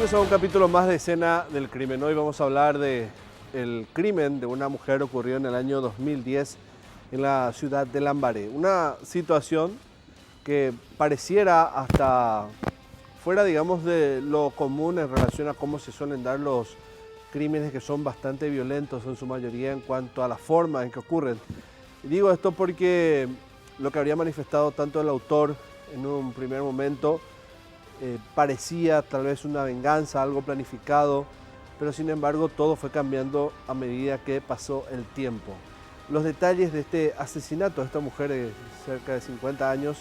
Bienvenidos a un capítulo más de Escena del Crimen. Hoy vamos a hablar del crimen de una mujer ocurrido en el año 2010 en la ciudad de Lambaré. Una situación que pareciera hasta fuera, digamos, de lo común en relación a cómo se suelen dar los crímenes, que son bastante violentos en su mayoría en cuanto a la forma en que ocurren. Y digo esto porque lo que habría manifestado tanto el autor en un primer momento parecía tal vez una venganza, algo planificado, pero sin embargo todo fue cambiando a medida que pasó el tiempo. Los detalles de este asesinato de esta mujer de cerca de 50 años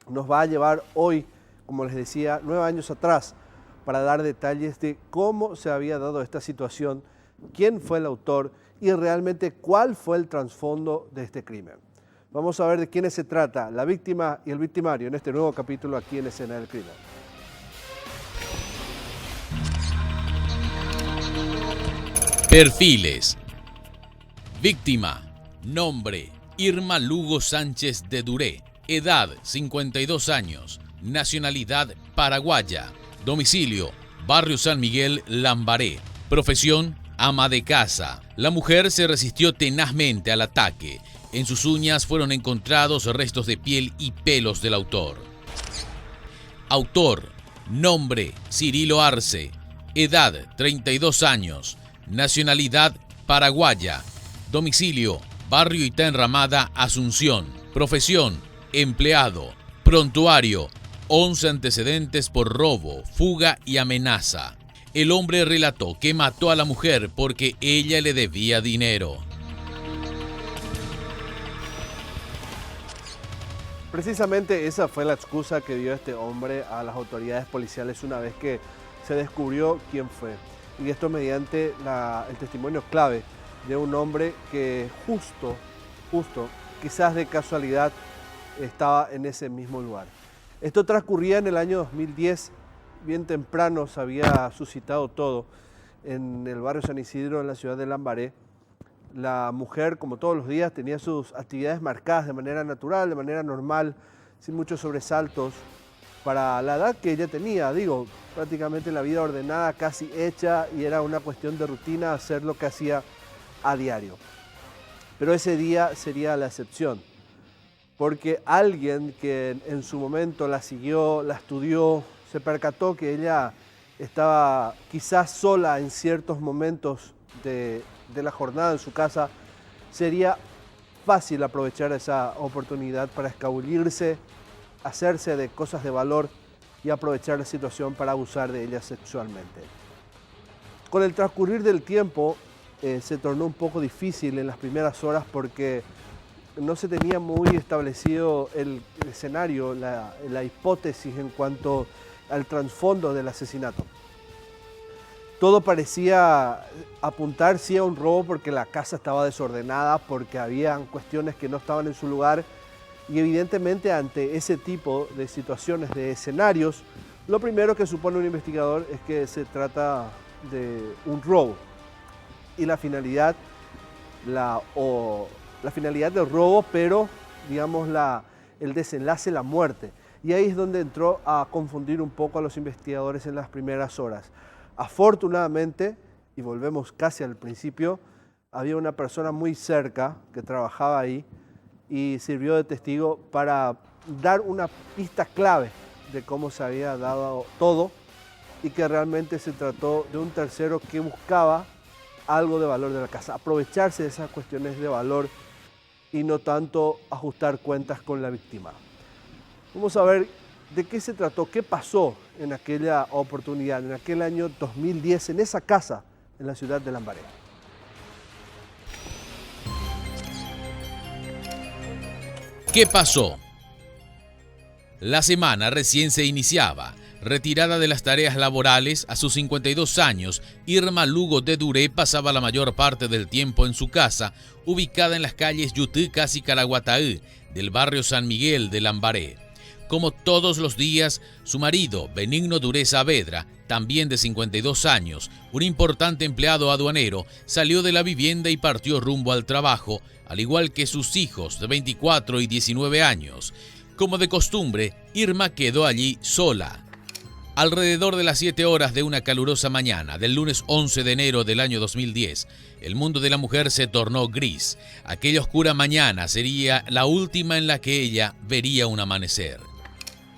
nos va a llevar hoy, como les decía, 9 años atrás, para dar detalles de cómo se había dado esta situación, quién fue el autor y realmente cuál fue el trasfondo de este crimen. Vamos a ver de quiénes se trata, la víctima y el victimario, en este nuevo capítulo aquí en Escena del Crimen. Perfiles. Víctima. Nombre: Irma Lugo Sánchez de Duré. Edad: 52 años. Nacionalidad: paraguaya. Domicilio: Barrio San Miguel, Lambaré. Profesión: ama de casa. La mujer se resistió tenazmente al ataque. En sus uñas fueron encontrados restos de piel y pelos del autor. Autor: nombre: Cirilo Arce. Edad: 32 años. Nacionalidad: paraguaya. Domicilio: Barrio Ita Enramada, Asunción. Profesión: empleado. Prontuario: 11 antecedentes por robo, fuga y amenaza. El hombre relató que mató a la mujer porque ella le debía dinero. Precisamente esa fue la excusa que dio este hombre a las autoridades policiales una vez que se descubrió quién fue. Y esto mediante el testimonio clave de un hombre que justo, quizás de casualidad, estaba en ese mismo lugar. Esto transcurría en el año 2010, bien temprano se había suscitado todo en el barrio San Isidro, en la ciudad de Lambaré. La mujer, como todos los días, tenía sus actividades marcadas de manera natural, de manera normal, sin muchos sobresaltos. Para la edad que ella tenía, digo, prácticamente la vida ordenada, casi hecha, y era una cuestión de rutina hacer lo que hacía a diario. Pero ese día sería la excepción, porque alguien que en su momento la siguió, la estudió, se percató que ella estaba quizás sola en ciertos momentos de la jornada en su casa. Sería fácil aprovechar esa oportunidad para escabullirse, hacerse de cosas de valor y aprovechar la situación para abusar de ella sexualmente. Con el transcurrir del tiempo se tornó un poco difícil en las primeras horas porque no se tenía muy establecido el escenario, la hipótesis en cuanto al trasfondo del asesinato. Todo parecía apuntar sí a un robo porque la casa estaba desordenada, porque habían cuestiones que no estaban en su lugar. Y evidentemente ante ese tipo de situaciones, de escenarios, lo primero que supone un investigador es que se trata de un robo. Y la finalidad del robo, pero digamos el desenlace, la muerte. Y ahí es donde entró a confundir un poco a los investigadores en las primeras horas. Afortunadamente, y volvemos casi al principio, había una persona muy cerca que trabajaba ahí y sirvió de testigo para dar una pista clave de cómo se había dado todo y que realmente se trató de un tercero que buscaba algo de valor de la casa, aprovecharse de esas cuestiones de valor y no tanto ajustar cuentas con la víctima. Vamos a ver de qué se trató, qué pasó en aquella oportunidad, en aquel año 2010, en esa casa en la ciudad de Lambaré. ¿Qué pasó? La semana recién se iniciaba. Retirada de las tareas laborales, a sus 52 años, Irma Lugo de Duré pasaba la mayor parte del tiempo en su casa, ubicada en las calles Yutucas y Caraguataí, del barrio San Miguel de Lambaré. Como todos los días, su marido, Benigno Duré Saavedra, también de 52 años, un importante empleado aduanero, salió de la vivienda y partió rumbo al trabajo, al igual que sus hijos de 24 y 19 años. Como de costumbre, Irma quedó allí sola. Alrededor de las 7 horas de una calurosa mañana del lunes 11 de enero del año 2010, el mundo de la mujer se tornó gris. Aquella oscura mañana sería la última en la que ella vería un amanecer.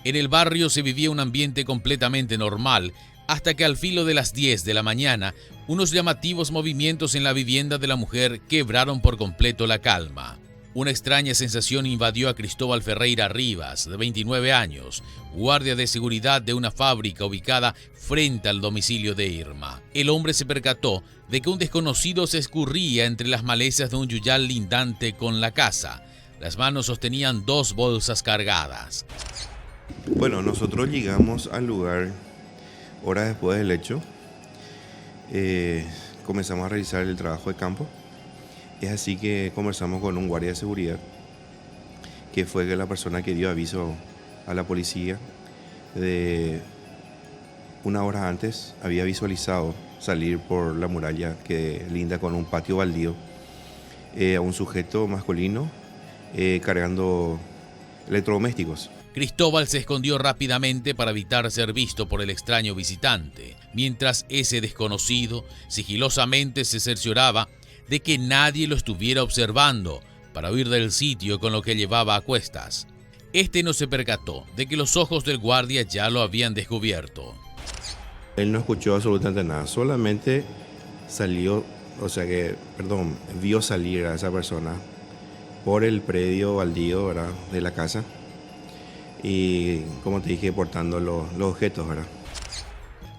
En el barrio se vivía un ambiente completamente normal, hasta que al filo de las 10 de la mañana, unos llamativos movimientos en la vivienda de la mujer quebraron por completo la calma. Una extraña sensación invadió a Cristóbal Ferreira Rivas, de 29 años, guardia de seguridad de una fábrica ubicada frente al domicilio de Irma. El hombre se percató de que un desconocido se escurría entre las malezas de un yuyal lindante con la casa. Las manos sostenían 2 bolsas cargadas. Bueno, nosotros llegamos al lugar horas después del hecho. Comenzamos a realizar el trabajo de campo. Es así que conversamos con un guardia de seguridad, que fue la persona que dio aviso a la policía. De una hora antes había visualizado salir por la muralla que linda con un patio baldío a un sujeto masculino cargando electrodomésticos. Cristóbal se escondió rápidamente para evitar ser visto por el extraño visitante, mientras ese desconocido sigilosamente se cercioraba de que nadie lo estuviera observando para huir del sitio con lo que llevaba a cuestas. Este no se percató de que los ojos del guardia ya lo habían descubierto. Él no escuchó absolutamente nada, solamente vio salir a esa persona por el predio baldío, ¿verdad?, de la casa. Y, como te dije, portando los objetos, ¿verdad?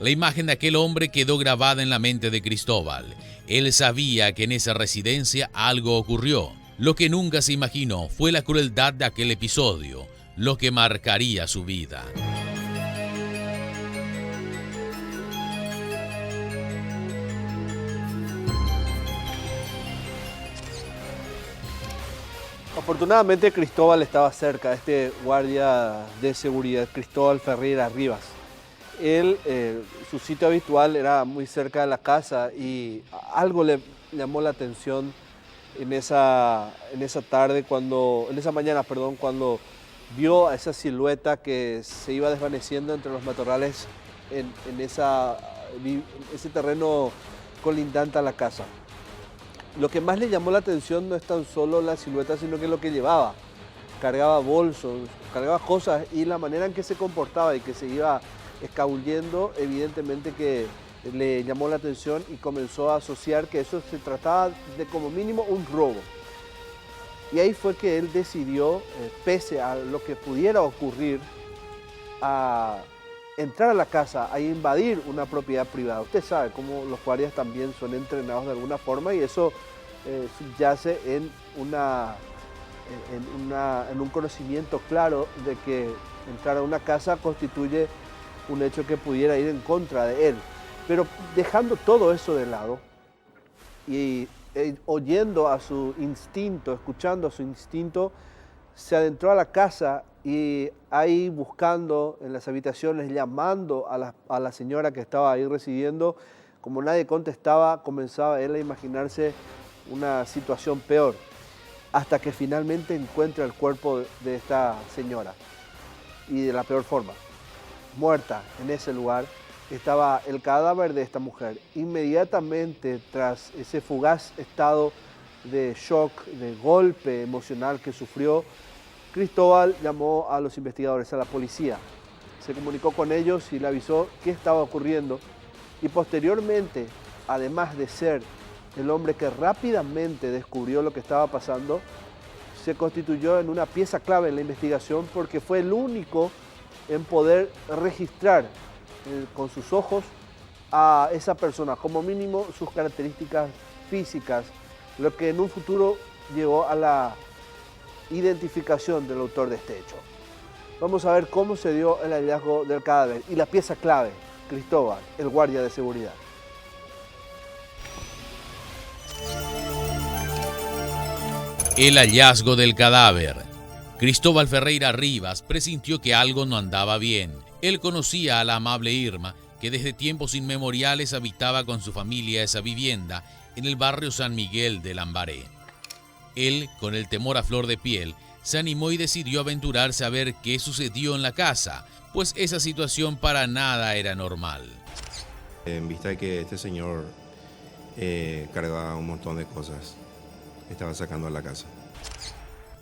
La imagen de aquel hombre quedó grabada en la mente de Cristóbal. Él sabía que en esa residencia algo ocurrió. Lo que nunca se imaginó fue la crueldad de aquel episodio, lo que marcaría su vida. Afortunadamente Cristóbal estaba cerca, este guardia de seguridad, Cristóbal Ferreira Rivas. Él, su sitio habitual era muy cerca de la casa y algo le llamó la atención en esa mañana, cuando vio a esa silueta que se iba desvaneciendo entre los matorrales en ese terreno colindante a la casa. Lo que más le llamó la atención no es tan solo la silueta, sino que lo que llevaba. Cargaba bolsos, cargaba cosas, y la manera en que se comportaba y que se iba escabullendo, evidentemente que le llamó la atención y comenzó a asociar que eso se trataba de como mínimo un robo. Y ahí fue que él decidió, pese a lo que pudiera ocurrir, a entrar a la casa, a invadir una propiedad privada. Usted sabe cómo los guardias también son entrenados de alguna forma, y eso subyace en un conocimiento claro de que entrar a una casa constituye un hecho que pudiera ir en contra de él. Pero dejando todo eso de lado y oyendo a su instinto, escuchando a su instinto, se adentró a la casa y ahí buscando en las habitaciones, llamando a la señora que estaba ahí residiendo. Como nadie contestaba, comenzaba él a imaginarse una situación peor, hasta que finalmente encuentra el cuerpo de esta señora, y de la peor forma. Muerta en ese lugar estaba el cadáver de esta mujer. Inmediatamente, tras ese fugaz estado de shock, de golpe emocional que sufrió, Cristóbal llamó a los investigadores, a la policía. Se comunicó con ellos y le avisó qué estaba ocurriendo, y posteriormente, además de ser el hombre que rápidamente descubrió lo que estaba pasando, se constituyó en una pieza clave en la investigación, porque fue el único en poder registrar con sus ojos a esa persona, como mínimo sus características físicas, lo que en un futuro llevó a la identificación del autor de este hecho. Vamos a ver cómo se dio el hallazgo del cadáver y la pieza clave, Cristóbal, el guardia de seguridad. El hallazgo del cadáver. Cristóbal Ferreira Rivas presintió que algo no andaba bien. Él conocía a la amable Irma, que desde tiempos inmemoriales habitaba con su familia esa vivienda en el barrio San Miguel de Lambaré. Él, con el temor a flor de piel, se animó y decidió aventurarse a ver qué sucedió en la casa, pues esa situación para nada era normal. En vista de que este señor cargaba un montón de cosas, estaba sacando a la casa.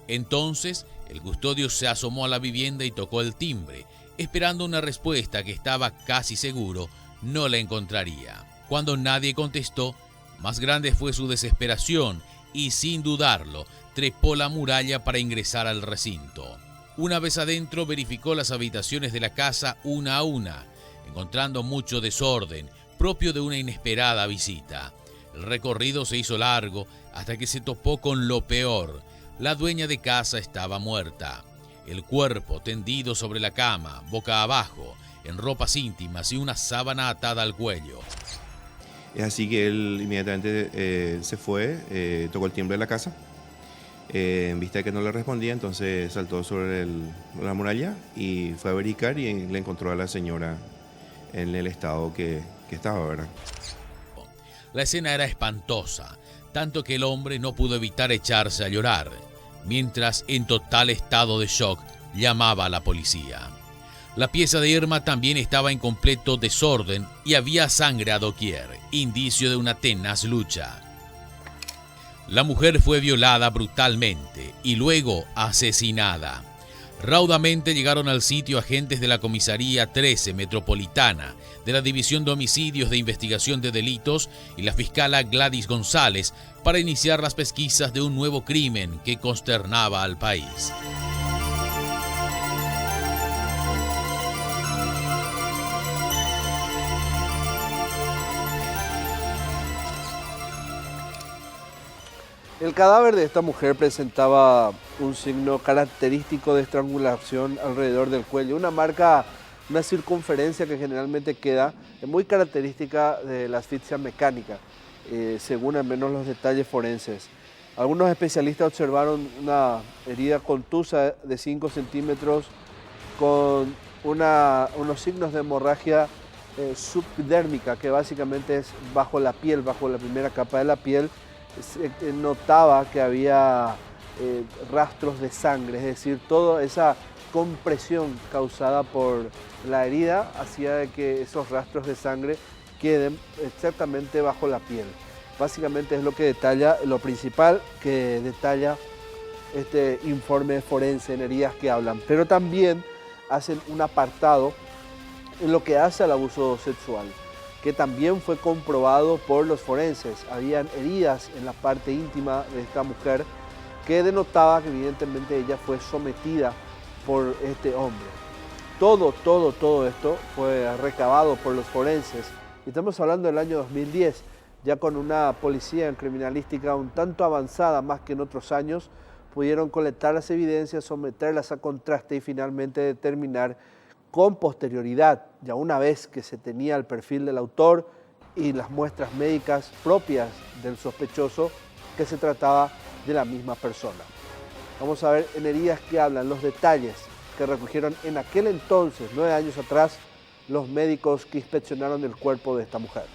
Entonces, el custodio se asomó a la vivienda y tocó el timbre, esperando una respuesta que estaba casi seguro no la encontraría. Cuando nadie contestó, más grande fue su desesperación y, sin dudarlo, trepó la muralla para ingresar al recinto. Una vez adentro, verificó las habitaciones de la casa una a una, encontrando mucho desorden, propio de una inesperada visita. El recorrido se hizo largo hasta que se topó con lo peor. La dueña de casa estaba muerta. El cuerpo tendido sobre la cama, boca abajo, en ropas íntimas y una sábana atada al cuello. Es así que él inmediatamente se fue, tocó el timbre de la casa. En vista de que no le respondía, entonces saltó sobre la muralla y fue a verificar y le encontró a la señora en el estado que estaba, ¿verdad? La escena era espantosa, tanto que el hombre no pudo evitar echarse a llorar, mientras en total estado de shock llamaba a la policía. La pieza de Irma también estaba en completo desorden y había sangre a doquier, indicio de una tenaz lucha. La mujer fue violada brutalmente y luego asesinada. Raudamente llegaron al sitio agentes de la Comisaría 13 Metropolitana, de la División de Homicidios de Investigación de Delitos y la fiscala Gladys González para iniciar las pesquisas de un nuevo crimen que consternaba al país. El cadáver de esta mujer presentaba un signo característico de estrangulación alrededor del cuello, una marca, una circunferencia que generalmente queda muy característica de la asfixia mecánica, según al menos los detalles forenses. Algunos especialistas observaron una herida contusa de 5 centímetros con unos signos de hemorragia subdérmica, que básicamente es bajo la piel, bajo la primera capa de la piel. Se notaba que había rastros de sangre, es decir, toda esa compresión causada por la herida hacía de que esos rastros de sangre queden exactamente bajo la piel. Básicamente es lo que detalla, lo principal que detalla este informe forense en heridas que hablan, pero también hacen un apartado en lo que hace al abuso sexual, que también fue comprobado por los forenses. Habían heridas en la parte íntima de esta mujer que denotaba que evidentemente ella fue sometida por este hombre. Todo esto fue recabado por los forenses. Estamos hablando del año 2010, ya con una policía en criminalística un tanto avanzada más que en otros años, pudieron colectar las evidencias, someterlas a contraste y finalmente determinar con posterioridad, ya una vez que se tenía el perfil del autor y las muestras médicas propias del sospechoso, que se trataba de la misma persona. Vamos a ver en heridas que hablan los detalles que recogieron en aquel entonces, 9 años atrás, los médicos que inspeccionaron el cuerpo de esta mujer.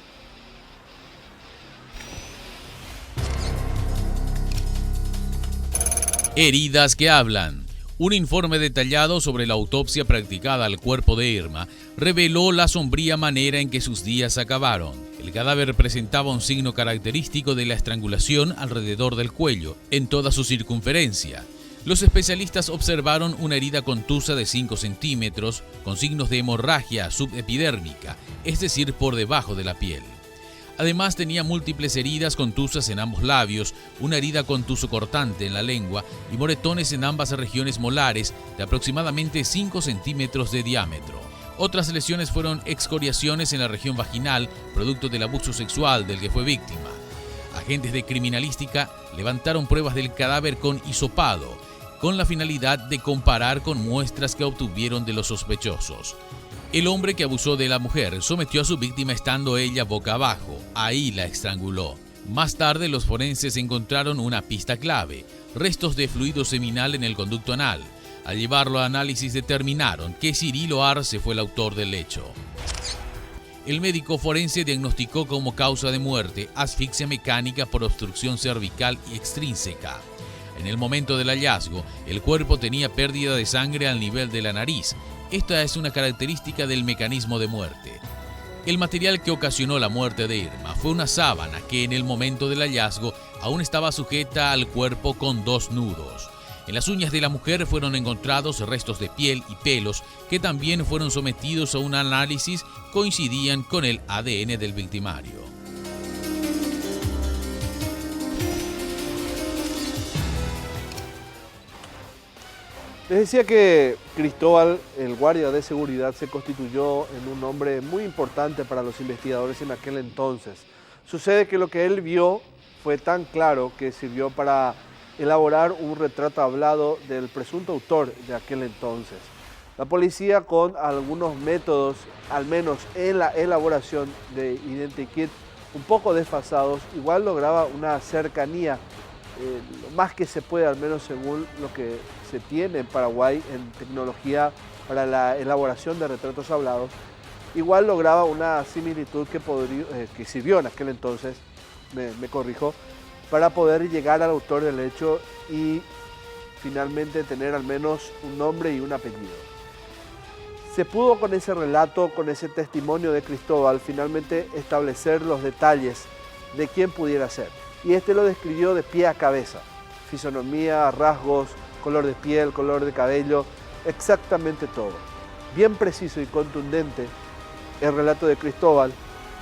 Heridas que hablan. Un informe detallado sobre la autopsia practicada al cuerpo de Irma reveló la sombría manera en que sus días acabaron. El cadáver presentaba un signo característico de la estrangulación alrededor del cuello, en toda su circunferencia. Los especialistas observaron una herida contusa de 5 centímetros con signos de hemorragia subepidérmica, es decir, por debajo de la piel. Además, tenía múltiples heridas contusas en ambos labios, una herida contuso cortante en la lengua y moretones en ambas regiones molares de aproximadamente 5 centímetros de diámetro. Otras lesiones fueron excoriaciones en la región vaginal, producto del abuso sexual del que fue víctima. Agentes de criminalística levantaron pruebas del cadáver con hisopado, con la finalidad de comparar con muestras que obtuvieron de los sospechosos. El hombre que abusó de la mujer sometió a su víctima estando ella boca abajo. Ahí la estranguló. Más tarde, los forenses encontraron una pista clave: restos de fluido seminal en el conducto anal. Al llevarlo a análisis determinaron que Cirilo Arce fue el autor del hecho. El médico forense diagnosticó como causa de muerte asfixia mecánica por obstrucción cervical y extrínseca. En el momento del hallazgo, el cuerpo tenía pérdida de sangre al nivel de la nariz, Esta es una característica del mecanismo de muerte. El material que ocasionó la muerte de Irma fue una sábana que en el momento del hallazgo aún estaba sujeta al cuerpo con 2 nudos. En las uñas de la mujer fueron encontrados restos de piel y pelos que también fueron sometidos a un análisis, coincidían con el ADN del victimario. Les decía que Cristóbal, el guardia de seguridad, se constituyó en un hombre muy importante para los investigadores en aquel entonces. Sucede que lo que él vio fue tan claro que sirvió para elaborar un retrato hablado del presunto autor de aquel entonces. La policía, con algunos métodos, al menos en la elaboración de identikit un poco desfasados, igual lograba una cercanía, lo más que se puede, al menos según lo que se tiene en Paraguay en tecnología para la elaboración de retratos hablados, igual lograba una similitud que sirvió en aquel entonces, me corrijo, para poder llegar al autor del hecho y finalmente tener al menos un nombre y un apellido. Se pudo con ese relato, con ese testimonio de Cristóbal, finalmente establecer los detalles de quién pudiera ser. Y este lo describió de pie a cabeza, fisonomía, rasgos, color de piel, color de cabello, exactamente todo. Bien preciso y contundente, el relato de Cristóbal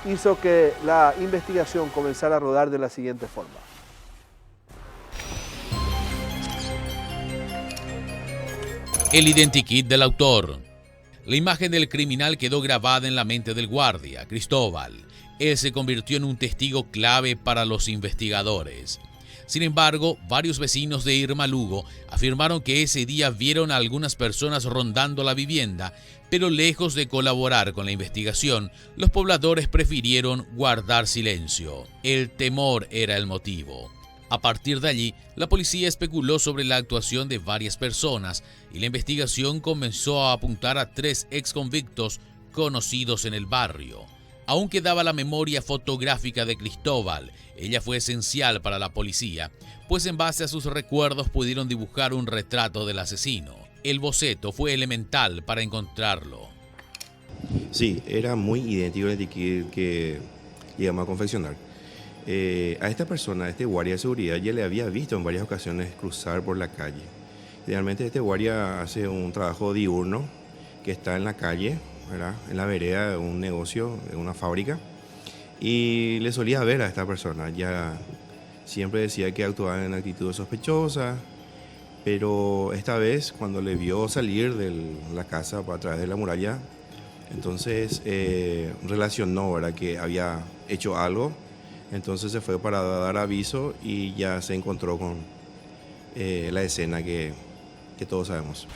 hizo que la investigación comenzara a rodar de la siguiente forma. El identikit del autor. La imagen del criminal quedó grabada en la mente del guardia, Cristóbal. Él se convirtió en un testigo clave para los investigadores. Sin embargo, varios vecinos de Irma Lugo afirmaron que ese día vieron a algunas personas rondando la vivienda, pero lejos de colaborar con la investigación, los pobladores prefirieron guardar silencio. El temor era el motivo. A partir de allí, la policía especuló sobre la actuación de varias personas y la investigación comenzó a apuntar a 3 exconvictos conocidos en el barrio. Aún quedaba la memoria fotográfica de Cristóbal. Ella fue esencial para la policía, pues en base a sus recuerdos pudieron dibujar un retrato del asesino. El boceto fue elemental para encontrarlo. Sí, era muy idéntico al que íbamos a confeccionar. A esta persona, a este guardia de seguridad, ya le había visto en varias ocasiones cruzar por la calle. Idealmente este guardia hace un trabajo diurno que está en la calle, ¿verdad?, en la vereda de un negocio, de una fábrica, y le solía ver a esta persona. Ya siempre decía que actuaba en actitud sospechosa, pero esta vez cuando le vio salir de la casa a través de la muralla, entonces relacionó, ¿verdad?, que había hecho algo. Entonces se fue para dar aviso y ya se encontró con la escena que todos sabemos.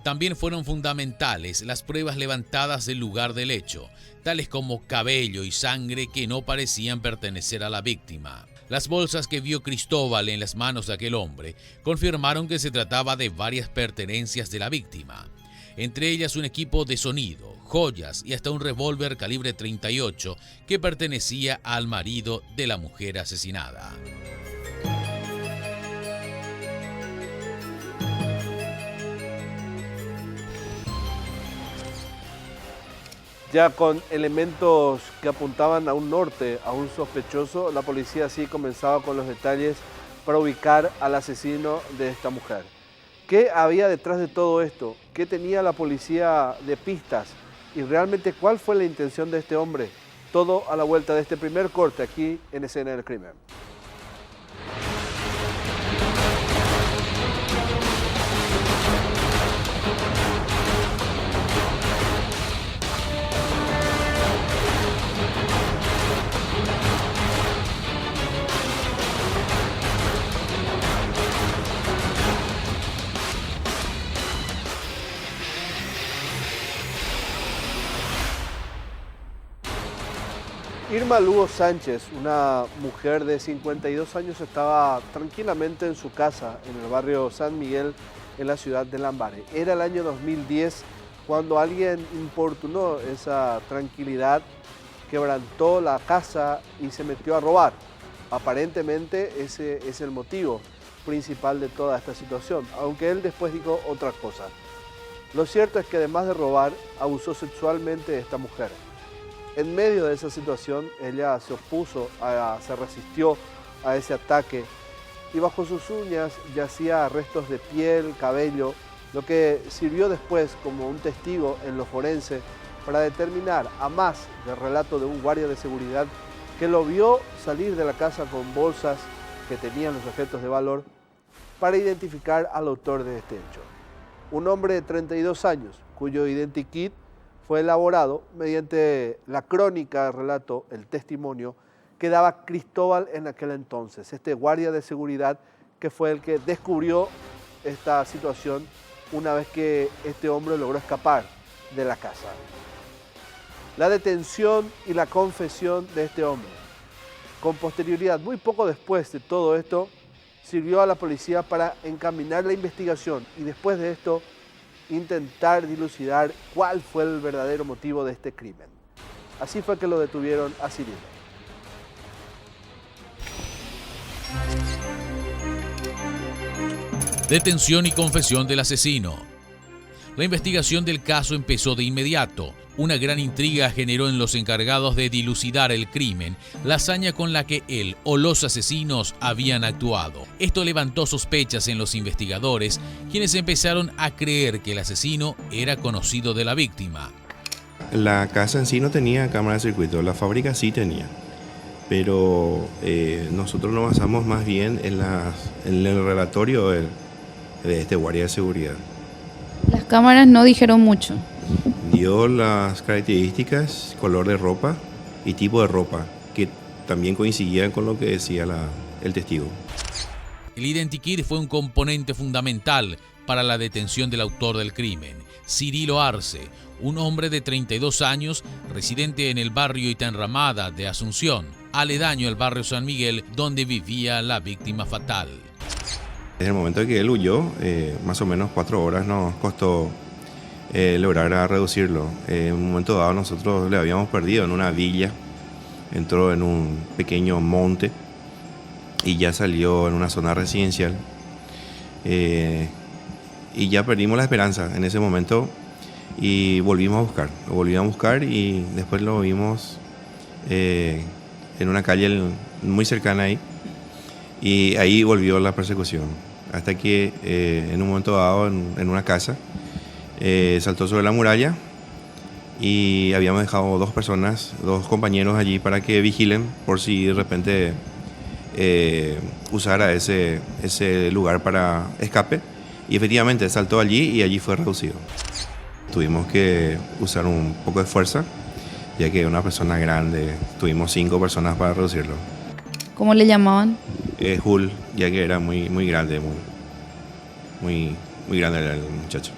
También fueron fundamentales las pruebas levantadas del lugar del hecho, tales como cabello y sangre que no parecían pertenecer a la víctima. Las bolsas que vio Cristóbal en las manos de aquel hombre confirmaron que se trataba de varias pertenencias de la víctima, entre ellas un equipo de sonido, joyas y hasta un revólver calibre 38 que pertenecía al marido de la mujer asesinada. Ya con elementos que apuntaban a un norte, a un sospechoso, la policía así comenzaba con los detalles para ubicar al asesino de esta mujer. ¿Qué había detrás de todo esto? ¿Qué tenía la policía de pistas? Y realmente, ¿cuál fue la intención de este hombre? Todo a la vuelta de este primer corte aquí en Escena del Crimen. Irma Lugo Sánchez, una mujer de 52 años, estaba tranquilamente en su casa en el barrio San Miguel, en la ciudad de Lambaré. Era el año 2010 cuando alguien importunó esa tranquilidad, quebrantó la casa y se metió a robar. Aparentemente ese es el motivo principal de toda esta situación, aunque él después dijo otra cosa. Lo cierto es que además de robar, abusó sexualmente de esta mujer. En medio de esa situación, ella se resistió a ese ataque y bajo sus uñas yacía restos de piel, cabello, lo que sirvió después como un testigo en lo forense para determinar, a más del relato de un guardia de seguridad que lo vio salir de la casa con bolsas que tenían los objetos de valor, para identificar al autor de este hecho. Un hombre de 32 años, cuyo identikit fue elaborado mediante la crónica de relato, el testimonio, que daba Cristóbal en aquel entonces, este guardia de seguridad que fue el que descubrió esta situación una vez que este hombre logró escapar de la casa. La detención y la confesión de este hombre, con posterioridad, muy poco después de todo esto, sirvió a la policía para encaminar la investigación y después de esto intentar dilucidar cuál fue el verdadero motivo de este crimen. Así fue que lo detuvieron a Cirilo. Detención y confesión del asesino. La investigación del caso empezó de inmediato. Una gran intriga generó en los encargados de dilucidar el crimen la hazaña con la que él o los asesinos habían actuado. Esto levantó sospechas en los investigadores, quienes empezaron a creer que el asesino era conocido de la víctima. La casa en sí no tenía cámara de circuito, la fábrica sí tenía. Pero nosotros nos basamos más bien en el relatorio de este guardia de seguridad. Las cámaras no dijeron mucho. Dio las características, color de ropa y tipo de ropa, que también coincidían con lo que decía el testigo. El identikit fue un componente fundamental para la detención del autor del crimen, Cirilo Arce, un hombre de 32 años, residente en el barrio Itaenramada de Asunción, aledaño al barrio San Miguel, donde vivía la víctima fatal. Desde el momento en que él huyó, más o menos 4 horas nos costó lograr reducirlo. En un momento dado nosotros le habíamos perdido en una villa, entró en un pequeño monte y ya salió en una zona residencial. Y ya perdimos la esperanza en ese momento y volvimos a buscar y después lo vimos en una calle muy cercana ahí y ahí volvió la persecución hasta que en un momento dado en una casa saltó sobre la muralla y habíamos dejado 2 compañeros allí para que vigilen por si de repente usara ese lugar para escape. Y efectivamente saltó allí y allí fue reducido. Tuvimos que usar un poco de fuerza, ya que una persona grande, tuvimos 5 personas para reducirlo. ¿Cómo le llamaban? Hul, ya que era muy grande, muy grande era el muchacho.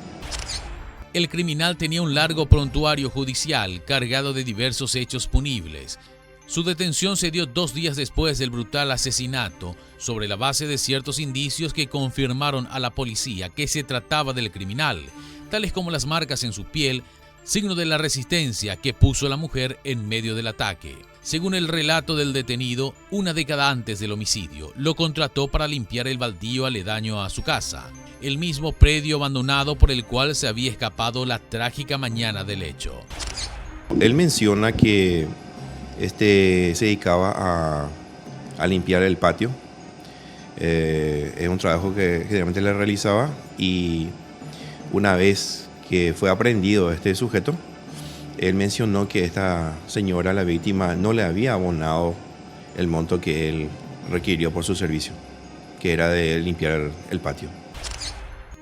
El criminal tenía un largo prontuario judicial cargado de diversos hechos punibles. Su detención se dio 2 días después del brutal asesinato, sobre la base de ciertos indicios que confirmaron a la policía que se trataba del criminal, tales como las marcas en su piel, signo de la resistencia que puso la mujer en medio del ataque. Según el relato del detenido, una década antes del homicidio, lo contrató para limpiar el baldío aledaño a su casa, el mismo predio abandonado por el cual se había escapado la trágica mañana del hecho. Él menciona que se dedicaba a limpiar el patio. Es un trabajo que generalmente le realizaba y una vez que fue aprehendido este sujeto, él mencionó que esta señora, la víctima, no le había abonado el monto que él requirió por su servicio, que era de limpiar el patio.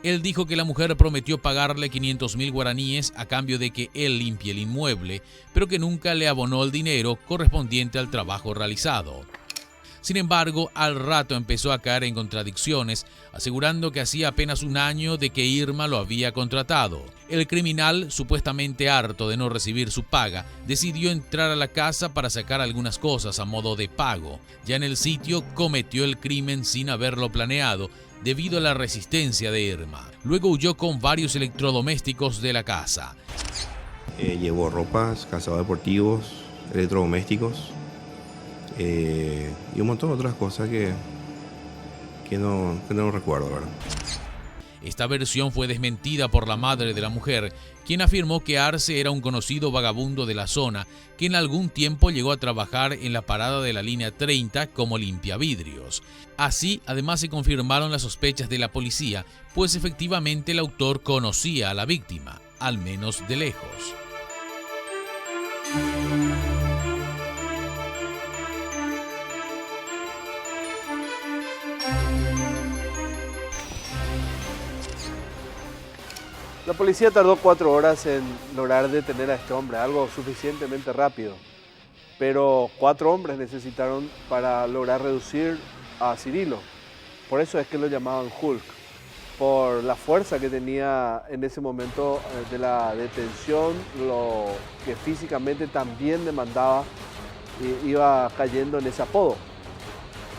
Él dijo que la mujer prometió pagarle 500.000 guaraníes a cambio de que él limpie el inmueble, pero que nunca le abonó el dinero correspondiente al trabajo realizado. Sin embargo, al rato empezó a caer en contradicciones, asegurando que hacía apenas 1 año de que Irma lo había contratado. El criminal, supuestamente harto de no recibir su paga, decidió entrar a la casa para sacar algunas cosas a modo de pago. Ya en el sitio cometió el crimen sin haberlo planeado, debido a la resistencia de Irma. Luego huyó con varios electrodomésticos de la casa. Llevó ropas, calzados deportivos, electrodomésticos y un montón de otras cosas que no recuerdo, ¿verdad? Esta versión fue desmentida por la madre de la mujer, quien afirmó que Arce era un conocido vagabundo de la zona, que en algún tiempo llegó a trabajar en la parada de la línea 30 como limpiavidrios. Así, además se confirmaron las sospechas de la policía, pues efectivamente el autor conocía a la víctima, al menos de lejos. La policía tardó 4 horas en lograr detener a este hombre, algo suficientemente rápido. Pero 4 hombres necesitaron para lograr reducir a Cirilo. Por eso es que lo llamaban Hulk, por la fuerza que tenía en ese momento de la detención, lo que físicamente también demandaba, iba cayendo en ese apodo,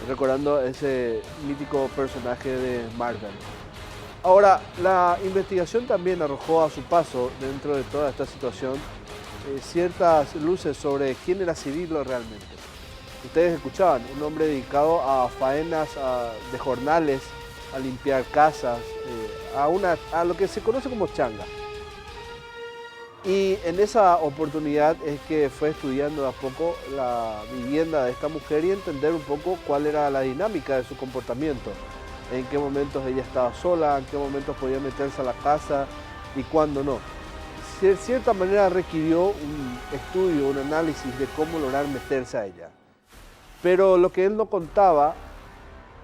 recordando ese mítico personaje de Marvel. Ahora, la investigación también arrojó a su paso, dentro de toda esta situación, ciertas luces sobre quién era Cirilo realmente. Ustedes escuchaban, un hombre dedicado a faenas de jornales, a limpiar casas, a lo que se conoce como changa. Y en esa oportunidad es que fue estudiando de a poco la vivienda de esta mujer y entender un poco cuál era la dinámica de su comportamiento. En qué momentos ella estaba sola, en qué momentos podía meterse a la casa y cuándo no. De cierta manera requirió un estudio, un análisis de cómo lograr meterse a ella. Pero lo que él no contaba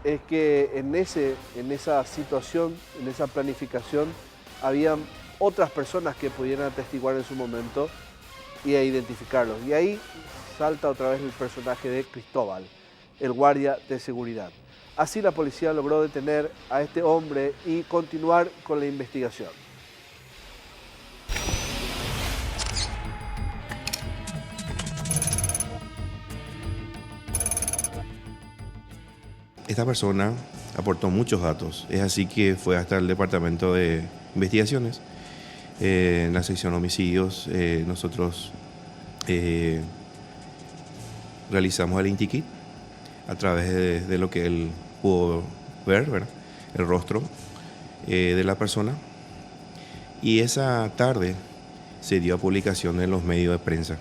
es que en esa situación, en esa planificación, habían otras personas que pudieran atestiguar en su momento y a identificarlos. Y ahí salta otra vez el personaje de Cristóbal, el guardia de seguridad. Así la policía logró detener a este hombre y continuar con la investigación. Esta persona aportó muchos datos, es así que fue hasta el departamento de investigaciones. En la sección homicidios nosotros realizamos el INTI-KIT a través de lo que él pudo ver, ¿verdad? El rostro de la persona. Y esa tarde se dio a publicación en los medios de prensa.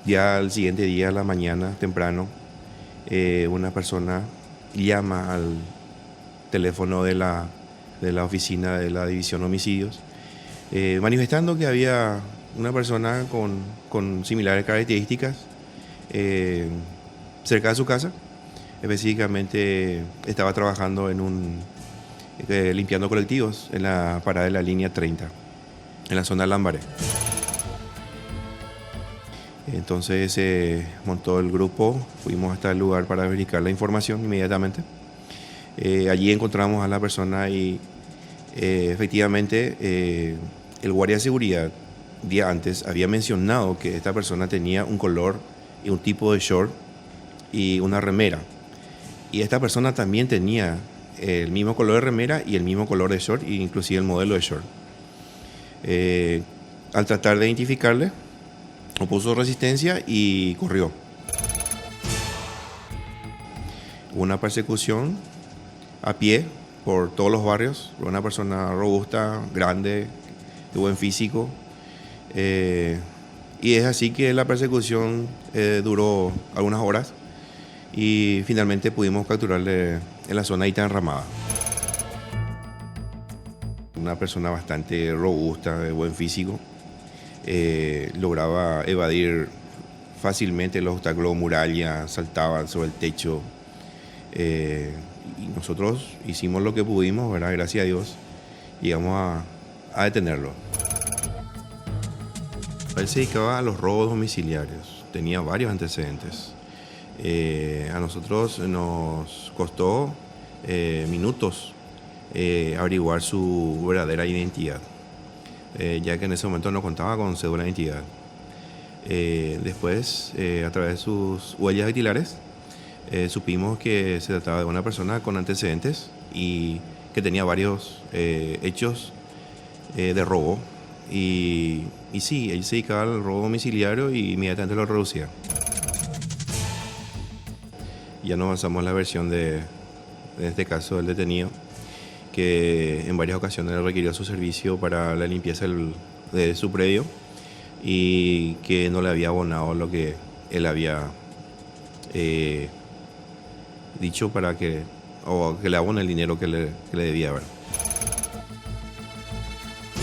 Ya al siguiente día, a la mañana, temprano, una persona llama al teléfono de la oficina de la división homicidios, manifestando que había una persona con similares características cerca de su casa. Específicamente estaba trabajando limpiando colectivos en la parada de la línea 30, en la zona de Lambaré. Entonces se montó el grupo, fuimos hasta el lugar para verificar la información inmediatamente. Allí encontramos a la persona y efectivamente el guardia de seguridad día antes había mencionado que esta persona tenía un color y un tipo de short y una remera. Y esta persona también tenía el mismo color de remera y el mismo color de short, e inclusive el modelo de short. Al tratar de identificarle, opuso resistencia y corrió. Hubo una persecución a pie por todos los barrios, por una persona robusta, grande, de buen físico. Y es así que la persecución duró algunas horas y finalmente pudimos capturarle en la zona de Itanramada. Una persona bastante robusta, de buen físico. Lograba evadir fácilmente los obstáculos de muralla, saltaba sobre el techo. Y nosotros hicimos lo que pudimos, ¿verdad? Gracias a Dios, llegamos a detenerlo. Él se dedicaba a los robos domiciliarios, tenía varios antecedentes. A nosotros nos costó minutos averiguar su verdadera identidad, ya que en ese momento no contaba con cédula de identidad. Después, a través de sus huellas dactilares, supimos que se trataba de una persona con antecedentes y que tenía varios hechos de robo. Y sí, él se dedicaba al robo domiciliario y inmediatamente lo reducía. Ya nos avanzamos a la versión de en este caso el detenido, que en varias ocasiones le requirió su servicio para la limpieza de su predio y que no le había abonado lo que él había dicho para que le abone el dinero que le debía, ¿verdad?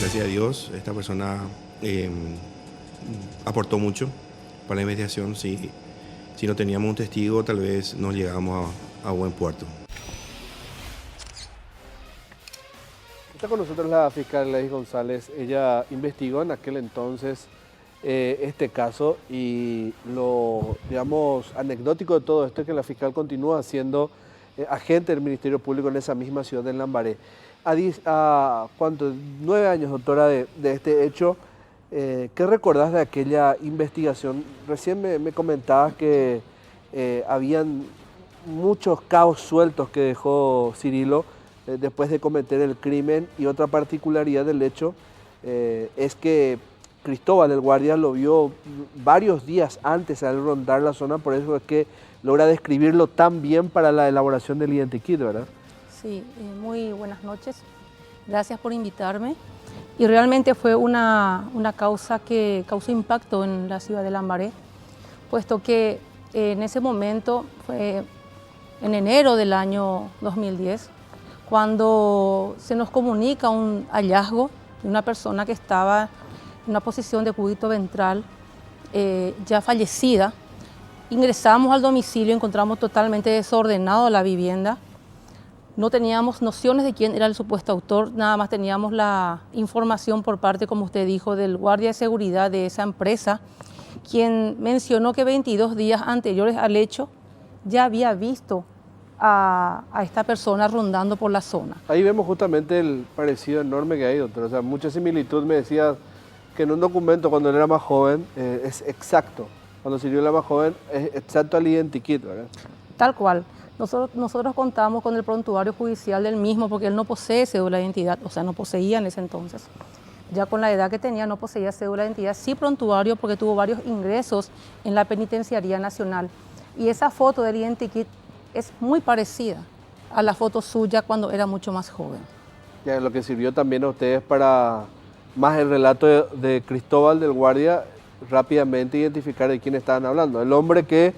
Gracias a Dios, esta persona aportó mucho para la investigación. Si no teníamos un testigo, tal vez no llegábamos a buen puerto. Está con nosotros la fiscal Gladys González. Ella investigó en aquel entonces este caso, y lo, digamos, anecdótico de todo esto es que la fiscal continúa siendo agente del Ministerio Público en esa misma ciudad de Lambaré. ¿Cuánto? 9 años, doctora, de este hecho. ¿Qué recordás de aquella investigación? Recién me comentabas que habían muchos cabos sueltos que dejó Cirilo después de cometer el crimen, y otra particularidad del hecho es que Cristóbal, el guardia, lo vio varios días antes al rondar la zona, por eso es que logra describirlo tan bien para la elaboración del identikit, ¿verdad? Sí, muy buenas noches. Gracias por invitarme. Y realmente fue una causa que causó impacto en la ciudad de Lambaré, puesto que en ese momento fue en enero del año 2010, cuando se nos comunica un hallazgo de una persona que estaba en una posición de cúbito ventral, ya fallecida. Ingresamos al domicilio, encontramos totalmente desordenado la vivienda. No teníamos nociones de quién era el supuesto autor, nada más teníamos la información por parte, como usted dijo, del guardia de seguridad de esa empresa, quien mencionó que 22 días anteriores al hecho ya había visto a esta persona rondando por la zona. Ahí vemos justamente el parecido enorme que hay, doctor. O sea, mucha similitud. Me decía que en un documento, cuando él era más joven, es exacto. Cuando Cirilo era más joven, es exacto al identikit, ¿verdad? Tal cual. Nosotros contamos con el prontuario judicial del mismo, porque él no posee cédula de identidad, o sea, no poseía en ese entonces. Ya con la edad que tenía no poseía cédula de identidad, sí prontuario, porque tuvo varios ingresos en la Penitenciaría Nacional. Y esa foto del identikit es muy parecida a la foto suya cuando era mucho más joven. Ya, lo que sirvió también a ustedes para, más el relato de Cristóbal, del guardia, rápidamente identificar de quién estaban hablando. El hombre que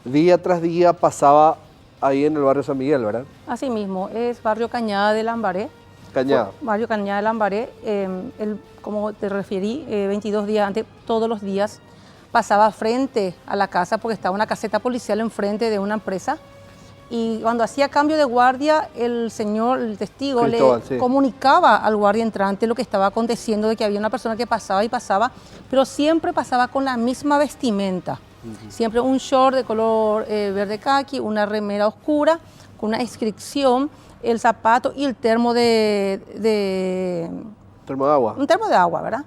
día tras día pasaba ahí en el barrio San Miguel, ¿verdad? Así mismo, es barrio Cañada de Lambaré. Cañada. Barrio Cañada de Lambaré. Él, como te referí, 22 días antes, todos los días, pasaba frente a la casa porque estaba una caseta policial enfrente de una empresa. Y cuando hacía cambio de guardia, el testigo Cristóbal, le sí, comunicaba al guardia entrante lo que estaba aconteciendo, de que había una persona que pasaba y pasaba, pero siempre pasaba con la misma vestimenta. Siempre un short de color verde caqui, una remera oscura, con una inscripción, el zapato y el termo Termo de agua. un termo de agua, ¿verdad?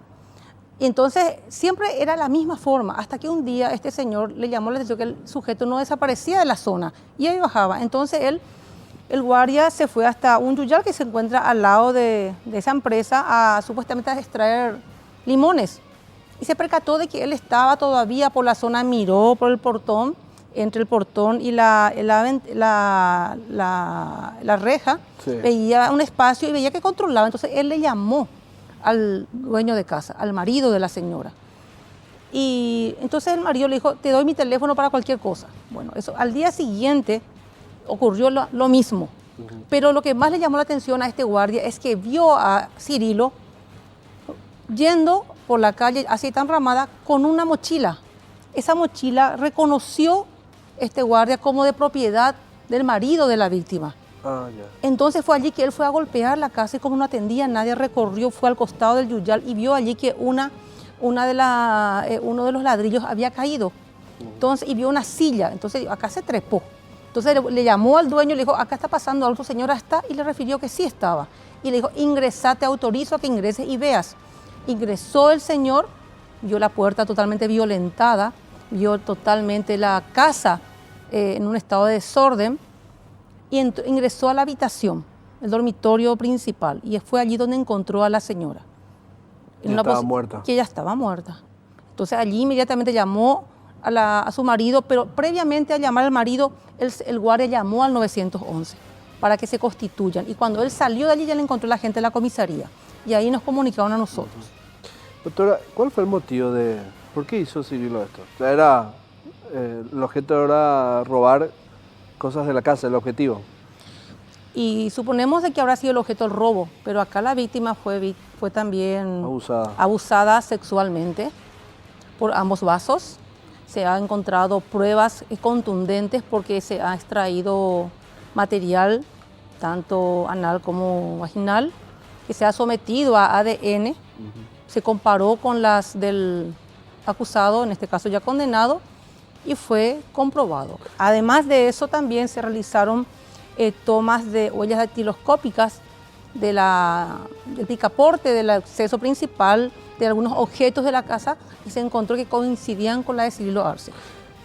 Y entonces siempre era la misma forma, hasta que un día este señor le llamó la atención que el sujeto no desaparecía de la zona y ahí bajaba. Entonces el guardia se fue hasta un yuyal que se encuentra al lado de esa empresa supuestamente a extraer limones. Y se percató de que él estaba todavía por la zona, miró por el portón, entre el portón y la reja, Sí. veía un espacio y veía que controlaba. Entonces él le llamó al dueño de casa, al marido de la señora. Y entonces el marido le dijo, te doy mi teléfono para cualquier cosa. Bueno, eso al día siguiente ocurrió lo mismo. Pero lo que más le llamó la atención a este guardia es que vio a Cirilo yendo por la calle así tan ramada con una mochila. Esa mochila reconoció este guardia como de propiedad del marido de la víctima. Ah, ya. Entonces fue allí que él fue a golpear la casa y como no atendía a nadie, recorrió, fue al costado del yuyal y vio allí que uno de los ladrillos había caído. Entonces, y vio una silla, entonces acá se trepó. Entonces le llamó al dueño y le dijo, acá está pasando algo, señora está, y le refirió que sí estaba. Y le dijo, ingresa, te autorizo a que ingreses y veas. Ingresó el señor, vio la puerta totalmente violentada, vio totalmente la casa en un estado de desorden, y ingresó a la habitación, el dormitorio principal, y fue allí donde encontró a la señora. Estaba muerta. Que ella estaba muerta. Entonces allí inmediatamente llamó a su marido, pero previamente a llamar al marido, el guardia llamó al 911. para que se constituyan. Y cuando él salió de allí ya le encontró la gente de la comisaría. Y ahí nos comunicaron a nosotros. Doctora, ¿cuál fue el motivo por qué hizo Cirilo esto? O sea, era, el objeto era robar cosas de la casa, el objetivo. Y suponemos de que habrá sido el objeto el robo, pero acá la víctima fue también abusada sexualmente por ambos vasos. Se han encontrado pruebas contundentes porque se ha extraído material, tanto anal como vaginal, que se ha sometido a ADN, se comparó con las del acusado, en este caso ya condenado, y fue comprobado. Además de eso, también se realizaron tomas de huellas dactiloscópicas del picaporte, del acceso principal, de algunos objetos de la casa, y se encontró que coincidían con la de Cirilo Arce.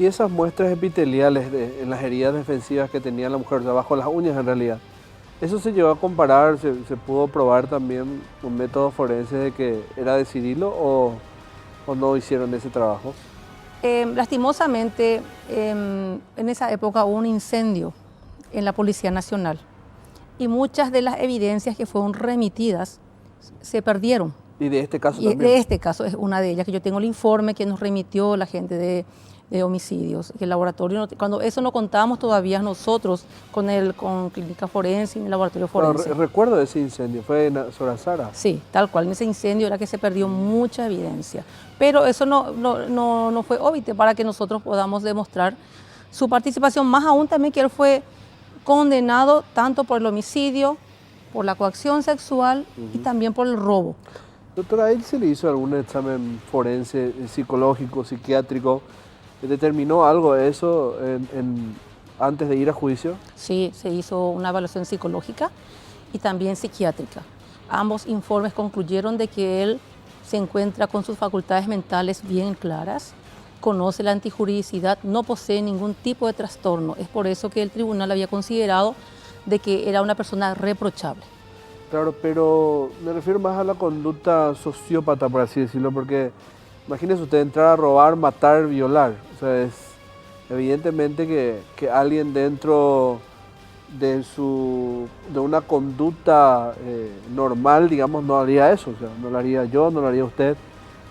Y esas muestras epiteliales en las heridas defensivas que tenía la mujer, debajo de las uñas en realidad, ¿eso se llegó a comparar, se pudo probar también un método forense de que era de Cirilo o no hicieron ese trabajo? Lastimosamente, en esa época hubo un incendio en la Policía Nacional y muchas de las evidencias que fueron remitidas se perdieron. ¿Y de este caso y también? De este caso es una de ellas, que yo tengo el informe que nos remitió la gente de homicidios, que el laboratorio, cuando eso no contábamos todavía nosotros con clínica forense y el laboratorio forense. No, recuerdo ese incendio, fue en Sorazara. Sí, tal cual, en ese incendio era que se perdió mucha evidencia, pero eso no fue óbvio para que nosotros podamos demostrar su participación, más aún también que él fue condenado tanto por el homicidio, por la coacción sexual y también por el robo. Doctora, ¿a él se le hizo algún examen forense, psicológico, psiquiátrico? ¿Determinó algo de eso antes de ir a juicio? Sí, se hizo una evaluación psicológica y también psiquiátrica. Ambos informes concluyeron de que él se encuentra con sus facultades mentales bien claras, conoce la antijuridicidad, no posee ningún tipo de trastorno. Es por eso que el tribunal había considerado de que era una persona reprochable. Claro, pero me refiero más a la conducta sociópata, por así decirlo, porque imagínese usted entrar a robar, matar, violar. O sea, es evidentemente que alguien dentro de una conducta normal, digamos, no haría eso. O sea, no lo haría yo, no lo haría usted.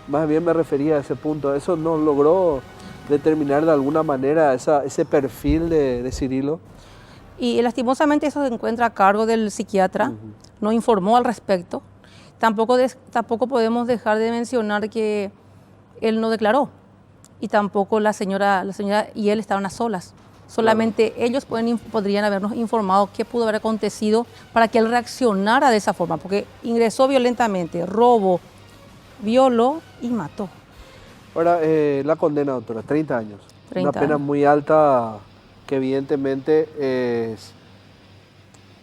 Más bien me refería a ese punto. ¿Eso no logró determinar de alguna manera ese perfil de Cirilo? Y lastimosamente eso se encuentra a cargo del psiquiatra, no informó al respecto. Tampoco podemos dejar de mencionar que él no declaró y tampoco la señora y él estaban a solas. Solamente ellos podrían habernos informado qué pudo haber acontecido para que él reaccionara de esa forma, porque ingresó violentamente, robó, violó y mató. Ahora, la condena, doctora, 30 años. 30 una pena años. muy alta que evidentemente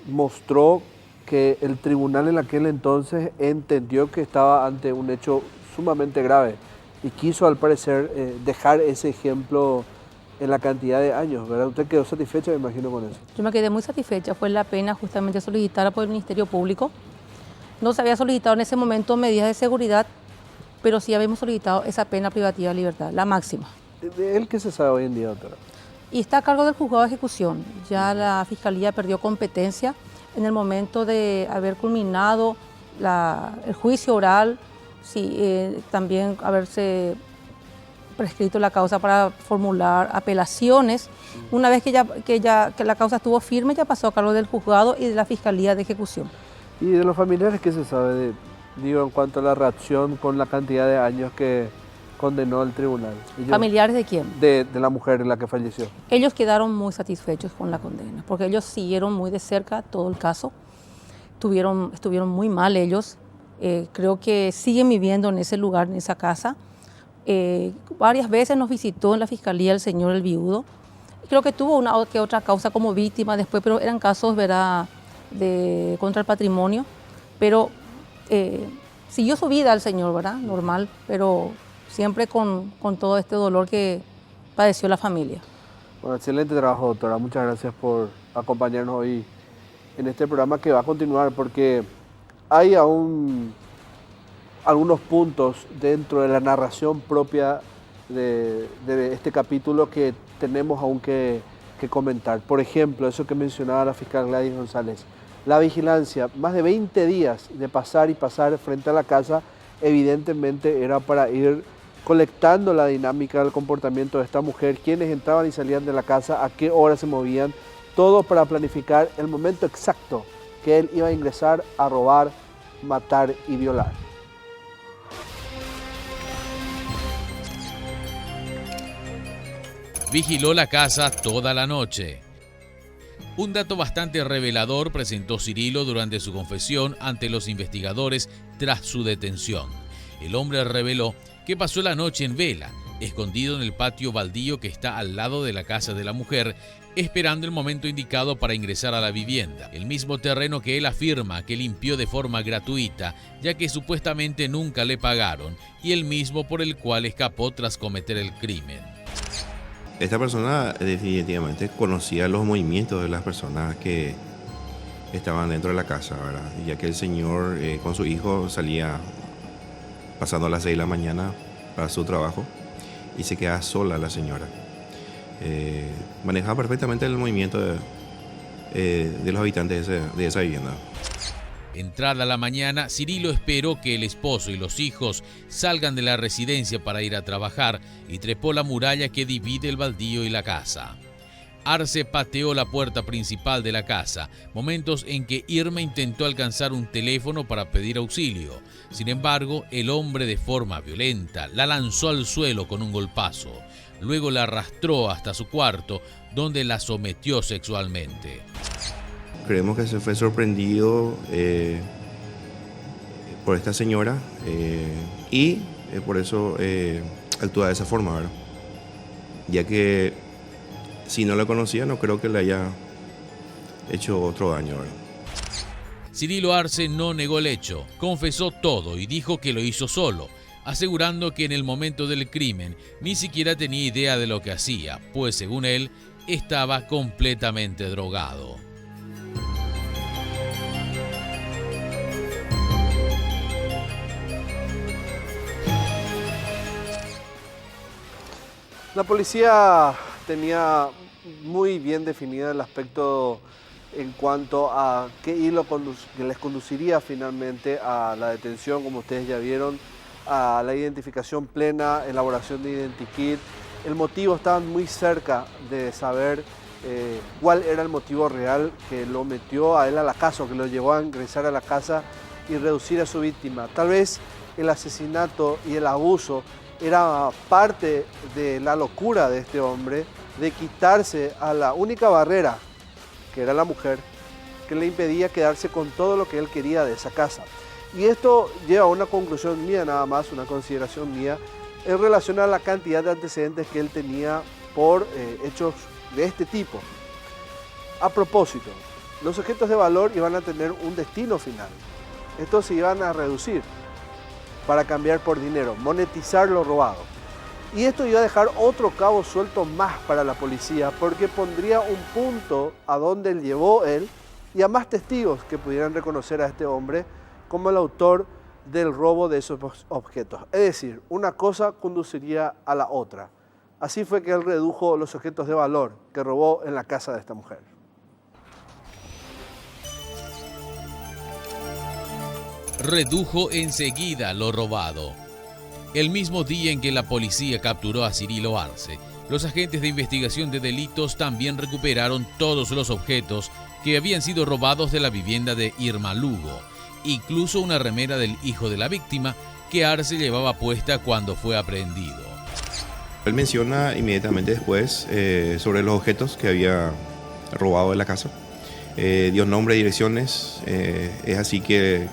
mostró que el tribunal en aquel entonces entendió que estaba ante un hecho sumamente grave y quiso al parecer dejar ese ejemplo en la cantidad de años, ¿verdad? Usted quedó satisfecha, me imagino, con eso. Yo me quedé muy satisfecha, fue la pena justamente solicitada por el Ministerio Público. No se había solicitado en ese momento medidas de seguridad, pero sí habíamos solicitado esa pena privativa de libertad, la máxima. ¿De él qué se sabe hoy en día, doctora? Y está a cargo del juzgado de ejecución. Ya la Fiscalía perdió competencia en el momento de haber culminado el juicio oral, también haberse prescrito la causa para formular apelaciones. Una vez que la causa estuvo firme, ya pasó a cargo del juzgado y de la Fiscalía de ejecución. ¿Y de los familiares qué se sabe, en cuanto a la reacción con la cantidad de años que condenó el tribunal? ¿Familiares de quién? De la mujer en la que falleció. Ellos quedaron muy satisfechos con la condena, porque ellos siguieron muy de cerca todo el caso. Estuvieron muy mal ellos. Creo que siguen viviendo en ese lugar, en esa casa. Varias veces nos visitó en la Fiscalía el señor El Viudo. Creo que tuvo una que otra causa como víctima después, pero eran casos, ¿verdad?, contra el patrimonio. Pero siguió su vida el señor, ¿verdad?, normal, pero siempre con todo este dolor que padeció la familia. Bueno, excelente trabajo, doctora. Muchas gracias por acompañarnos hoy en este programa que va a continuar, porque hay aún algunos puntos dentro de la narración propia de este capítulo que tenemos aún que que comentar. Por ejemplo, eso que mencionaba la fiscal Gladys González, la vigilancia, más de 20 días de pasar y pasar frente a la casa, evidentemente era para ir colectando la dinámica del comportamiento de esta mujer, quiénes entraban y salían de la casa, a qué hora se movían, todo para planificar el momento exacto que él iba a ingresar a robar, matar y violar. Vigiló la casa toda la noche. Un dato bastante revelador presentó Cirilo durante su confesión ante los investigadores tras su detención. El hombre reveló que pasó la noche en vela, escondido en el patio baldío que está al lado de la casa de la mujer, esperando el momento indicado para ingresar a la vivienda, el mismo terreno que él afirma que limpió de forma gratuita, ya que supuestamente nunca le pagaron, y el mismo por el cual escapó tras cometer el crimen. Esta persona definitivamente conocía los movimientos de las personas que estaban dentro de la casa, ¿verdad? Ya que el señor con su hijo salía pasando a las 6 de la mañana para su trabajo y se quedaba sola la señora. Manejaba perfectamente el movimiento de los habitantes de esa vivienda. Entrada la mañana, Cirilo esperó que el esposo y los hijos salgan de la residencia para ir a trabajar y trepó la muralla que divide el baldío y la casa. Arce pateó la puerta principal de la casa, momentos en que Irma intentó alcanzar un teléfono para pedir auxilio. Sin embargo, el hombre de forma violenta la lanzó al suelo con un golpazo. Luego la arrastró hasta su cuarto, donde la sometió sexualmente. Creemos que se fue sorprendido por esta señora y por eso actúa de esa forma, ¿verdad? Ya que si no la conocía, no creo que le haya hecho otro daño, ¿verdad? Cirilo Arce no negó el hecho, confesó todo y dijo que lo hizo solo, asegurando que en el momento del crimen ni siquiera tenía idea de lo que hacía, pues según él, estaba completamente drogado. La policía tenía muy bien definido el aspecto en cuanto a qué hilo que les conduciría finalmente a la detención, como ustedes ya vieron, a la identificación plena, elaboración de identikit. El motivo, estaban muy cerca de saber cuál era el motivo real que lo metió a él a la casa, o que lo llevó a ingresar a la casa y reducir a su víctima. Tal vez el asesinato y el abuso era parte de la locura de este hombre de quitarse a la única barrera, que era la mujer, que le impedía quedarse con todo lo que él quería de esa casa. Y esto lleva a una conclusión mía nada más, una consideración mía, en relación a la cantidad de antecedentes que él tenía por hechos de este tipo. A propósito, los objetos de valor iban a tener un destino final. Estos se iban a reducir para cambiar por dinero, monetizar lo robado. Y esto iba a dejar otro cabo suelto más para la policía, porque pondría un punto a donde llevó él y a más testigos que pudieran reconocer a este hombre como el autor del robo de esos objetos. Es decir, una cosa conduciría a la otra. Así fue que él redujo los objetos de valor que robó en la casa de esta mujer. Redujo enseguida lo robado. El mismo día en que la policía capturó a Cirilo Arce, los agentes de investigación de delitos también recuperaron todos los objetos que habían sido robados de la vivienda de Irma Lugo, incluso una remera del hijo de la víctima que Arce llevaba puesta cuando fue aprehendido. Él menciona inmediatamente después sobre los objetos que había robado de la casa. Dio nombre y direcciones. Es así que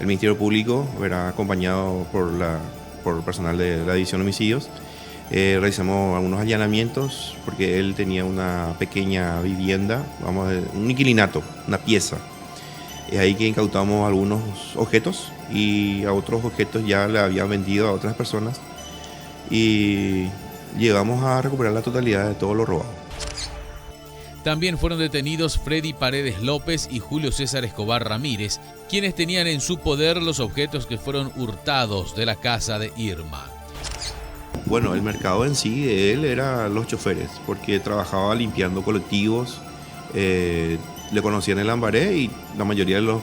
el Ministerio Público, verá, acompañado por personal de la División de Homicidios, realizamos algunos allanamientos porque él tenía una pequeña vivienda, un inquilinato, una pieza. Es ahí que incautamos algunos objetos y a otros objetos ya le habían vendido a otras personas y llegamos a recuperar la totalidad de todo lo robado. También fueron detenidos Freddy Paredes López y Julio César Escobar Ramírez, quienes tenían en su poder los objetos que fueron hurtados de la casa de Irma. Bueno, el mercado en sí de él era los choferes, porque trabajaba limpiando colectivos, le conocían el Lambaré y la mayoría de los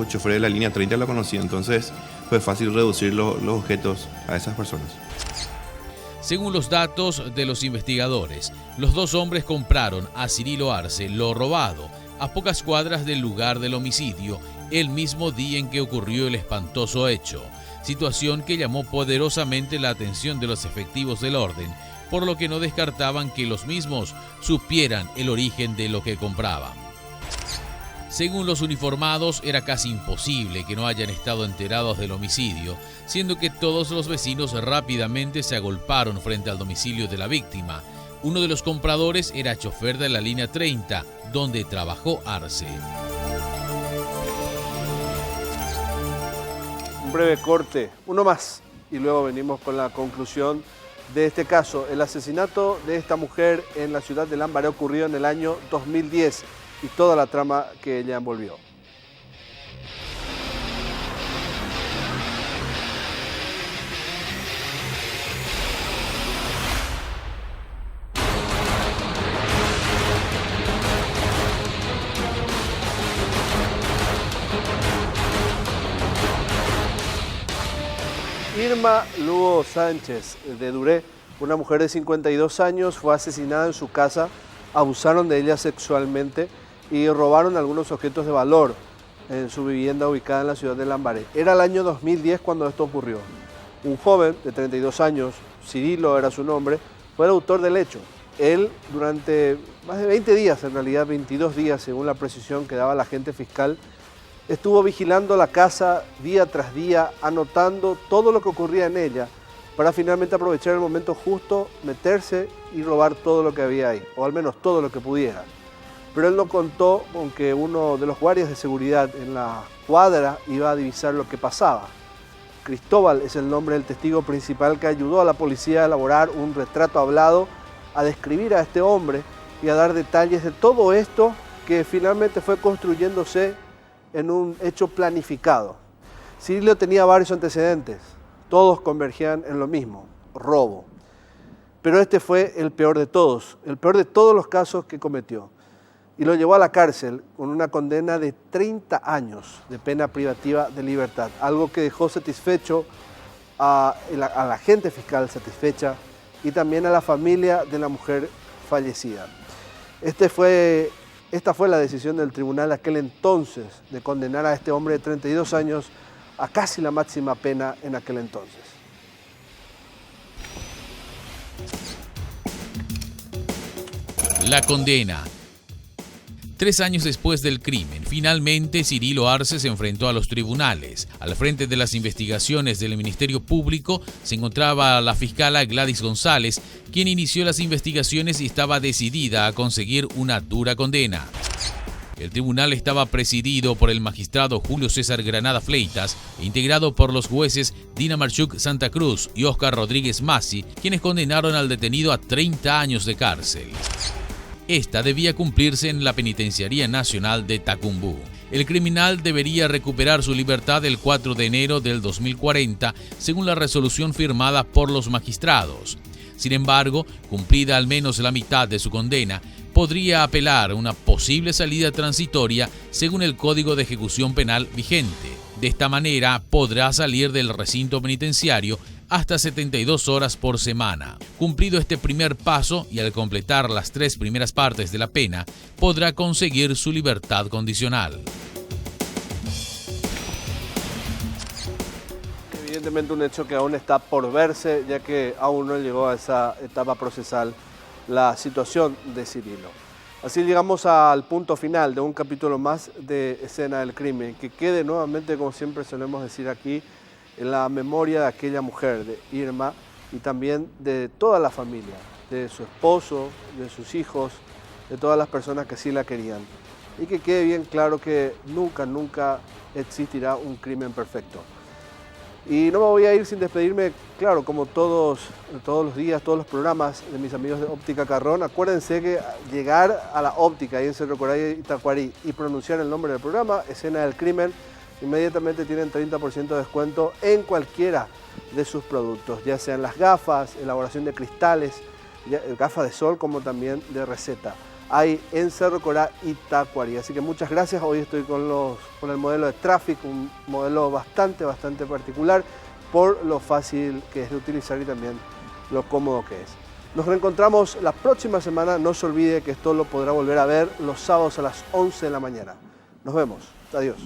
choferes de la línea 30 lo conocían, entonces fue fácil reducir los objetos a esas personas. Según los datos de los investigadores, los dos hombres compraron a Cirilo Arce lo robado a pocas cuadras del lugar del homicidio el mismo día en que ocurrió el espantoso hecho, situación que llamó poderosamente la atención de los efectivos del orden, por lo que no descartaban que los mismos supieran el origen de lo que compraban. Según los uniformados, era casi imposible que no hayan estado enterados del homicidio, siendo que todos los vecinos rápidamente se agolparon frente al domicilio de la víctima. Uno de los compradores era chofer de la línea 30, donde trabajó Arce. Un breve corte, uno más, y luego venimos con la conclusión de este caso. El asesinato de esta mujer en la ciudad de Lambaré ocurrió en el año 2010 y toda la trama que ella envolvió. Irma Lugo Sánchez de Duré, una mujer de 52 años, fue asesinada en su casa, abusaron de ella sexualmente y robaron algunos objetos de valor en su vivienda ubicada en la ciudad de Lambaré. Era el año 2010 cuando esto ocurrió. Un joven de 32 años, Cirilo era su nombre, fue el autor del hecho. Él durante más de 20 días, en realidad 22 días según la precisión que daba la agente fiscal, estuvo vigilando la casa día tras día, anotando todo lo que ocurría en ella, para finalmente aprovechar el momento justo, meterse y robar todo lo que había ahí, o al menos todo lo que pudiera. Pero él no contó con que uno de los guardias de seguridad en la cuadra iba a divisar lo que pasaba. Cristóbal es el nombre del testigo principal que ayudó a la policía a elaborar un retrato hablado, a describir a este hombre y a dar detalles de todo esto que finalmente fue construyéndose en un hecho planificado. Cirilo tenía varios antecedentes, todos convergían en lo mismo, robo. Pero este fue el peor de todos los casos que cometió. Y lo llevó a la cárcel con una condena de 30 años de pena privativa de libertad, algo que dejó satisfecho a la agente fiscal satisfecha y también a la familia de la mujer fallecida. Esta fue la decisión del tribunal de aquel entonces de condenar a este hombre de 32 años a casi la máxima pena en aquel entonces. La condena. 3 años después del crimen, finalmente Cirilo Arce se enfrentó a los tribunales. Al frente de las investigaciones del Ministerio Público se encontraba la fiscala Gladys González, quien inició las investigaciones y estaba decidida a conseguir una dura condena. El tribunal estaba presidido por el magistrado Julio César Granada Fleitas e integrado por los jueces Dina Marchuk Santa Cruz y Oscar Rodríguez Masi, quienes condenaron al detenido a 30 años de cárcel. Esta debía cumplirse en la Penitenciaría Nacional de Tacumbú. El criminal debería recuperar su libertad el 4 de enero del 2040, según la resolución firmada por los magistrados. Sin embargo, cumplida al menos la mitad de su condena, podría apelar a una posible salida transitoria según el Código de Ejecución Penal vigente. De esta manera, podrá salir del recinto penitenciario hasta 72 horas por semana. Cumplido este primer paso y al completar las 3 primeras partes de la pena, podrá conseguir su libertad condicional. Evidentemente un hecho que aún está por verse, ya que aún no llegó a esa etapa procesal la situación de Cirilo. Así llegamos al punto final de un capítulo más de Escena del Crimen, que quede nuevamente, como siempre solemos decir aquí, en la memoria de aquella mujer, de Irma, y también de toda la familia, de su esposo, de sus hijos, de todas las personas que sí la querían. Y que quede bien claro que nunca, nunca existirá un crimen perfecto. Y no me voy a ir sin despedirme, claro, como todos los días, todos los programas de mis amigos de Óptica Carrón. Acuérdense que llegar a la óptica ahí en Cerro Corá y Tacuarí y pronunciar el nombre del programa, Escena del Crimen, inmediatamente tienen 30% de descuento en cualquiera de sus productos, ya sean las gafas, elaboración de cristales, gafas de sol como también de receta. Hay en Cerro Corá y Tacuarí. Así que muchas gracias. Hoy estoy con el modelo de Traffic, un modelo bastante particular por lo fácil que es de utilizar y también lo cómodo que es. Nos reencontramos la próxima semana. No se olvide que esto lo podrá volver a ver los sábados a las 11 de la mañana. Nos vemos. Adiós.